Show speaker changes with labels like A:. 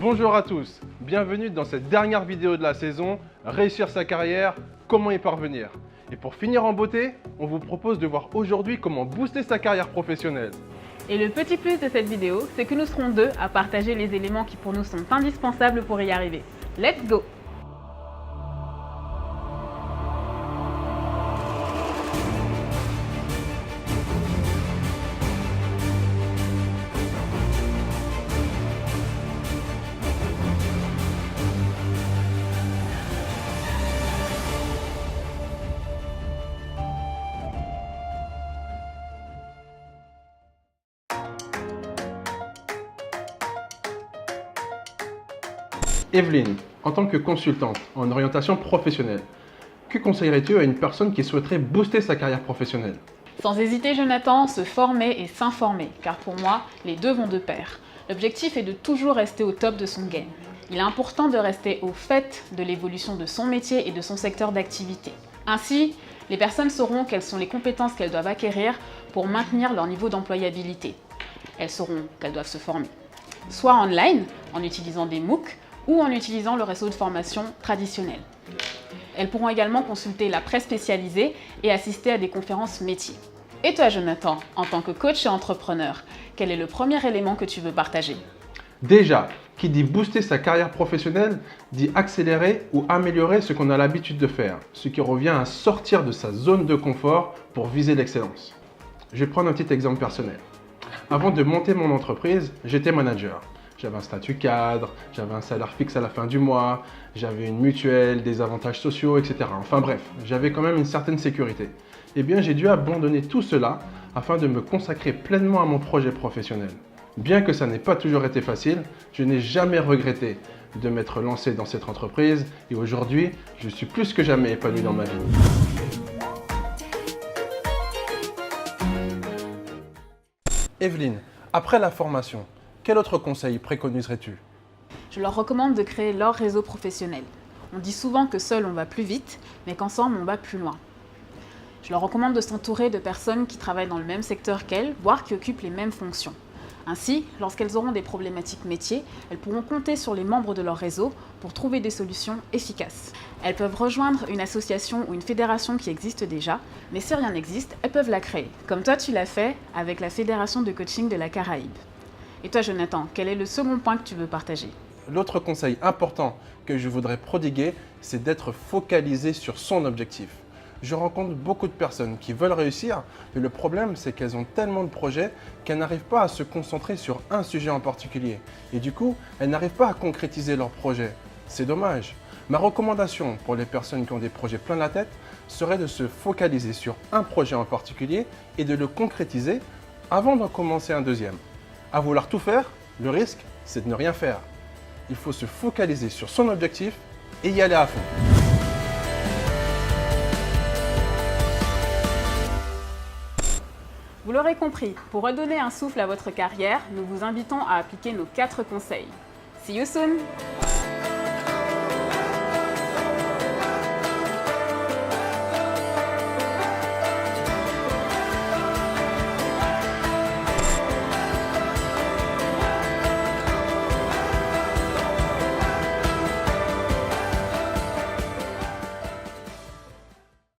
A: Bonjour à tous, bienvenue dans cette dernière vidéo de la saison, réussir sa carrière, comment y parvenir. Et pour finir en beauté, on vous propose de voir aujourd'hui comment booster sa carrière professionnelle.
B: Et le petit plus de cette vidéo, c'est que nous serons deux à partager les éléments qui pour nous sont indispensables pour y arriver. Let's go!
A: Evelyne, en tant que consultante en orientation professionnelle, que conseillerais-tu à une personne qui souhaiterait booster sa carrière professionnelle?
B: Sans hésiter, Jonathan, se former et s'informer, car pour moi, les deux vont de pair. L'objectif est de toujours rester au top de son game. Il est important de rester au fait de l'évolution de son métier et de son secteur d'activité. Ainsi, les personnes sauront quelles sont les compétences qu'elles doivent acquérir pour maintenir leur niveau d'employabilité. Elles sauront qu'elles doivent se former, soit online, en utilisant des MOOC, ou en utilisant le réseau de formation traditionnel. Elles pourront également consulter la presse spécialisée et assister à des conférences métiers. Et toi, Jonathan, en tant que coach et entrepreneur, quel est le premier élément que tu veux partager?
A: Déjà, qui dit booster sa carrière professionnelle, dit accélérer ou améliorer ce qu'on a l'habitude de faire, ce qui revient à sortir de sa zone de confort pour viser l'excellence. Je vais prendre un petit exemple personnel. Avant de monter mon entreprise, j'étais manager. J'avais un statut cadre, j'avais un salaire fixe à la fin du mois, j'avais une mutuelle, des avantages sociaux, etc. Enfin bref, j'avais quand même une certaine sécurité. Eh bien, j'ai dû abandonner tout cela afin de me consacrer pleinement à mon projet professionnel. Bien que ça n'ait pas toujours été facile, je n'ai jamais regretté de m'être lancé dans cette entreprise et aujourd'hui, je suis plus que jamais épanoui dans ma vie. Evelyne, après la formation, quel autre conseil préconiserais-tu?
B: Je leur recommande de créer leur réseau professionnel. On dit souvent que seul on va plus vite, mais qu'ensemble on va plus loin. Je leur recommande de s'entourer de personnes qui travaillent dans le même secteur qu'elles, voire qui occupent les mêmes fonctions. Ainsi, lorsqu'elles auront des problématiques métiers, elles pourront compter sur les membres de leur réseau pour trouver des solutions efficaces. Elles peuvent rejoindre une association ou une fédération qui existe déjà, mais si rien n'existe, elles peuvent la créer, comme toi tu l'as fait avec la Fédération de coaching de la Caraïbe. Et toi, Jonathan, quel est le second point que tu veux partager?
A: L'autre conseil important que je voudrais prodiguer, c'est d'être focalisé sur son objectif. Je rencontre beaucoup de personnes qui veulent réussir, mais le problème, c'est qu'elles ont tellement de projets qu'elles n'arrivent pas à se concentrer sur un sujet en particulier. Et du coup, elles n'arrivent pas à concrétiser leurs projets. C'est dommage. Ma recommandation pour les personnes qui ont des projets plein la tête serait de se focaliser sur un projet en particulier et de le concrétiser avant d'en commencer un deuxième. À vouloir tout faire, le risque, c'est de ne rien faire. Il faut se focaliser sur son objectif et y aller à fond.
B: Vous l'aurez compris, pour redonner un souffle à votre carrière, nous vous invitons à appliquer nos 4 conseils. See you soon!